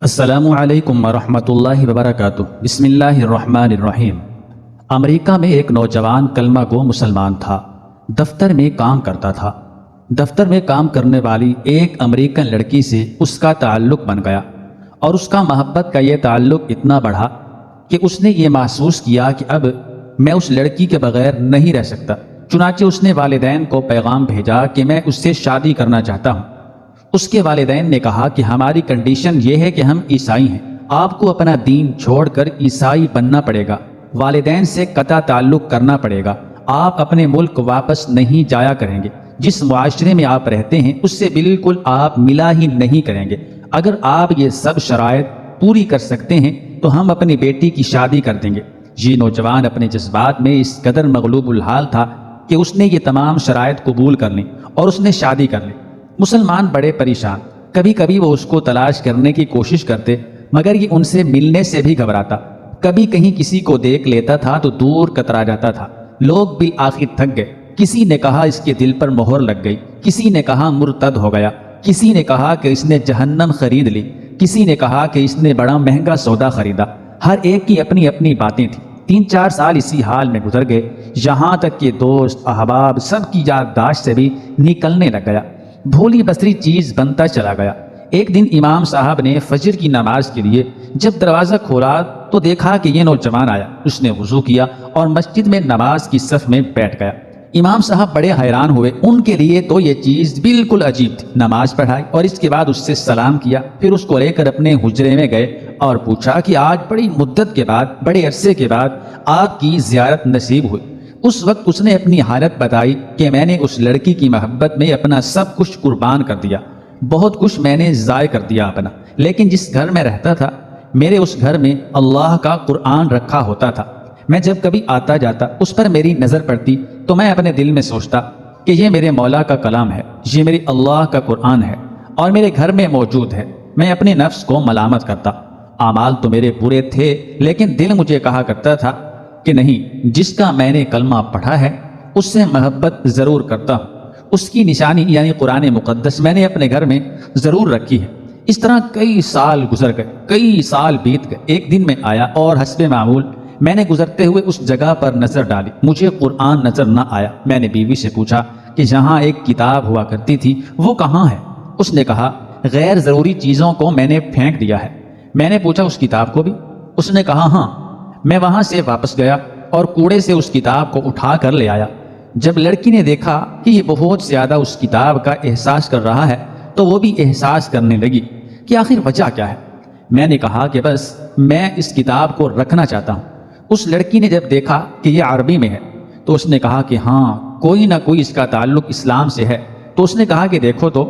السلام علیکم ورحمۃ اللہ وبرکاتہ۔ بسم اللہ الرحمن الرحیم۔ امریکہ میں ایک نوجوان کلمہ گو مسلمان تھا۔ دفتر میں کام کرتا تھا۔ دفتر میں کام کرنے والی ایک امریکن لڑکی سے اس کا تعلق بن گیا، اور اس کا محبت کا یہ تعلق اتنا بڑھا کہ اس نے یہ محسوس کیا کہ اب میں اس لڑکی کے بغیر نہیں رہ سکتا۔ چنانچہ اس نے والدین کو پیغام بھیجا کہ میں اس سے شادی کرنا چاہتا ہوں۔ اس کے والدین نے کہا کہ ہماری کنڈیشن یہ ہے کہ ہم عیسائی ہیں، آپ کو اپنا دین چھوڑ کر عیسائی بننا پڑے گا، والدین سے قطع تعلق کرنا پڑے گا، آپ اپنے ملک واپس نہیں جایا کریں گے، جس معاشرے میں آپ رہتے ہیں اس سے بالکل آپ ملا ہی نہیں کریں گے۔ اگر آپ یہ سب شرائط پوری کر سکتے ہیں تو ہم اپنی بیٹی کی شادی کر دیں گے۔ یہ نوجوان اپنے جذبات میں اس قدر مغلوب الحال تھا کہ اس نے یہ تمام شرائط قبول کر لیں اور اس نے شادی کر لی۔ مسلمان بڑے پریشان، کبھی کبھی وہ اس کو تلاش کرنے کی کوشش کرتے مگر یہ ان سے ملنے سے بھی گھبراتا، کبھی کہیں کسی کو دیکھ لیتا تھا تو دور کترا جاتا تھا۔ لوگ بالآخر تھک گئے، کسی نے کہا اس کے دل پر مہر لگ گئی، کسی نے کہا مرتد ہو گیا، کسی نے کہا کہ اس نے جہنم خرید لی، کسی نے کہا کہ اس نے بڑا مہنگا سودا خریدا۔ ہر ایک کی اپنی اپنی باتیں تھیں۔ 3-4 سال اسی حال میں گزر گئے، یہاں تک کہ دوست احباب سب کی یادداشت سے بھی نکلنے لگ گیا، بھولی بسری چیز بنتا چلا گیا۔ ایک دن امام صاحب نے فجر کی نماز کے لیے جب دروازہ کھولا تو دیکھا کہ یہ نوجوان آیا۔ اس نے وضو کیا اور مسجد میں نماز کی صف میں بیٹھ گیا۔ امام صاحب بڑے حیران ہوئے، ان کے لیے تو یہ چیز بالکل عجیب تھی۔ نماز پڑھائی اور اس کے بعد اس سے سلام کیا، پھر اس کو لے کر اپنے حجرے میں گئے اور پوچھا کہ آج بڑی مدت کے بعد، بڑے عرصے کے بعد آپ کی زیارت نصیب ہوئی۔ اس وقت اس نے اپنی حالت بتائی کہ میں نے اس لڑکی کی محبت میں اپنا سب کچھ قربان کر دیا، بہت کچھ میں نے ضائع کر دیا اپنا، لیکن جس گھر میں رہتا تھا میرے اس گھر میں اللہ کا قرآن رکھا ہوتا تھا۔ میں جب کبھی آتا جاتا اس پر میری نظر پڑتی تو میں اپنے دل میں سوچتا کہ یہ میرے مولا کا کلام ہے، یہ میری اللہ کا قرآن ہے اور میرے گھر میں موجود ہے۔ میں اپنے نفس کو ملامت کرتا، اعمال تو میرے برے تھے لیکن دل مجھے کہا کرتا تھا کہ نہیں، جس کا میں نے کلمہ پڑھا ہے اس سے محبت ضرور کرتا ہوں، اس کی نشانی یعنی قرآن مقدس میں نے اپنے گھر میں ضرور رکھی ہے۔ اس طرح کئی سال گزر گئے، کئی سال بیت گئے۔ ایک دن میں آیا اور حسب معمول میں نے گزرتے ہوئے اس جگہ پر نظر ڈالی، مجھے قرآن نظر نہ آیا۔ میں نے بیوی سے پوچھا کہ جہاں ایک کتاب ہوا کرتی تھی وہ کہاں ہے؟ اس نے کہا غیر ضروری چیزوں کو میں نے پھینک دیا ہے۔ میں نے پوچھا اس کتاب کو بھی؟ اس نے کہا ہاں۔ میں وہاں سے واپس گیا اور کوڑے سے اس کتاب کو اٹھا کر لے آیا۔ جب لڑکی نے دیکھا کہ یہ بہت زیادہ اس کتاب کا احساس کر رہا ہے تو وہ بھی احساس کرنے لگی کہ آخر وجہ کیا ہے۔ میں نے کہا کہ بس میں اس کتاب کو رکھنا چاہتا ہوں۔ اس لڑکی نے جب دیکھا کہ یہ عربی میں ہے تو اس نے کہا کہ ہاں کوئی نہ کوئی اس کا تعلق اسلام سے ہے۔ تو اس نے کہا کہ دیکھو تو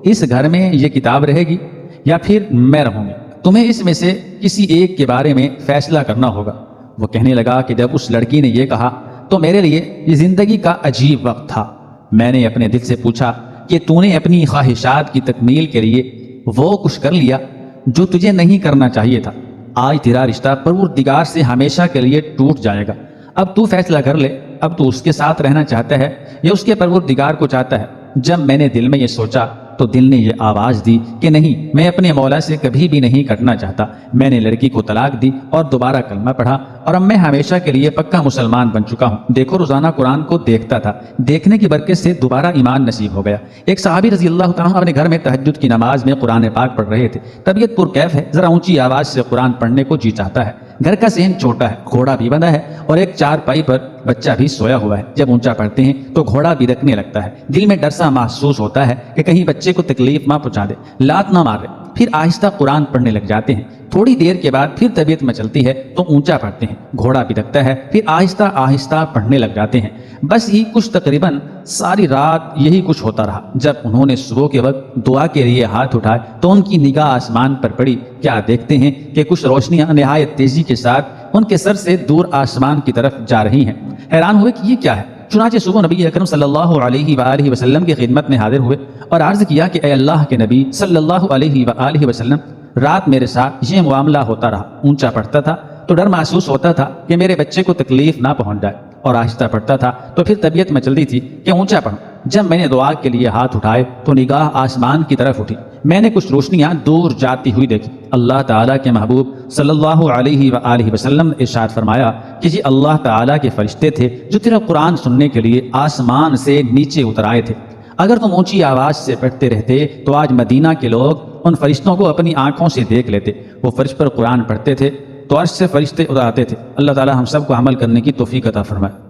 اس گھر میں یہ کتاب رہے گی یا پھر میں رہوں گی، تمہیں اس میں سے کسی ایک کے بارے میں فیصلہ کرنا ہوگا۔ وہ کہنے لگا کہ جب اس لڑکی نے یہ کہا تو میرے لیے یہ زندگی کا عجیب وقت تھا۔ میں نے اپنے دل سے پوچھا کہ تو نے اپنی خواہشات کی تکمیل کے لیے وہ کچھ کر لیا جو تجھے نہیں کرنا چاہیے تھا۔ آج تیرا رشتہ پروردگار سے ہمیشہ کے لیے ٹوٹ جائے گا۔ اب تو فیصلہ کر لے، اب تو اس کے ساتھ رہنا چاہتا ہے یا اس کے پروردگار کو چاہتا ہے۔ جب میں نے دل میں یہ سوچا تو دل نے یہ آواز دی کہ نہیں، میں اپنے مولا سے کبھی بھی نہیں کٹنا چاہتا۔ میں نے لڑکی کو طلاق دی اور دوبارہ کلمہ پڑھا اور اب میں ہمیشہ کے لیے پکا مسلمان بن چکا ہوں۔ دیکھو روزانہ قرآن کو دیکھتا تھا، دیکھنے کی برکت سے دوبارہ ایمان نصیب ہو گیا۔ ایک صحابی رضی اللہ تعالیٰ اپنے گھر میں تہجد کی نماز میں قرآن پاک پڑھ رہے تھے۔ طبیعت پرکیف ہے، ذرا اونچی آواز سے قرآن پڑھنے کو جی چاہتا ہے۔ گھر کا صحن چھوٹا ہے، گھوڑا بھی بندھا ہے اور ایک چارپائی پر بچہ بھی سویا ہوا ہے۔ جب اونچا پڑھتے ہیں تو گھوڑا بھی رکنے لگتا ہے، دل میں ڈر سا محسوس ہوتا ہے کہ کہیں بچے کو تکلیف نہ پہنچا دے، لات نہ مارے۔ پھر آہستہ قرآن پڑھنے لگ جاتے ہیں۔ تھوڑی دیر کے بعد پھر طبیعت مچلتی ہے تو اونچا پڑھتے ہیں، گھوڑا بھی رکھتا ہے، پھر آہستہ آہستہ پڑھنے لگ جاتے ہیں۔ بس یہ کچھ تقریباً ساری رات یہی کچھ ہوتا رہا۔ جب انہوں نے صبح کے وقت دعا کے لیے ہاتھ اٹھائے تو ان کی نگاہ آسمان پر پڑی۔ کیا دیکھتے ہیں کہ کچھ روشنیاں نہایت تیزی کے ساتھ ان کے سر سے دور آسمان کی طرف جا رہی ہیں۔ حیران ہوئے کہ یہ کیا ہے۔ چنانچہ صبح نبی اکرم صلی اللہ علیہ وآلہ وسلم کی خدمت میں حاضر ہوئے اور عرض کیا کہ اے اللہ کے نبی صلی اللہ علیہ وآلہ وسلم، رات میرے ساتھ یہ معاملہ ہوتا رہا۔ اونچا پڑھتا تھا تو ڈر محسوس ہوتا تھا کہ میرے بچے کو تکلیف نہ پہنچ جائے، اور آہستہ پڑھتا تھا تو پھر طبیعت مچلتی تھی کہ اونچا پڑھوں۔ جب میں نے دعا کے لیے ہاتھ اٹھائے تو نگاہ آسمان کی طرف اٹھی، میں نے کچھ روشنیاں دور جاتی ہوئی دیکھی۔ اللہ تعالیٰ کے محبوب صلی اللہ علیہ وآلہ وسلم نے ارشاد فرمایا کہ جی اللہ تعالیٰ کے فرشتے تھے جو تیرا قرآن سننے کے لیے آسمان سے نیچے اتر آئے تھے۔ اگر تم اونچی آواز سے پڑھتے رہتے تو آج مدینہ کے لوگ ان فرشتوں کو اپنی آنکھوں سے دیکھ لیتے۔ وہ فرش پر قرآن پڑھتے تھے تو عرش سے فرشتے اتر آتے تھے۔ اللہ تعالیٰ ہم سب کو عمل کرنے کی توفیق عطا فرمائے۔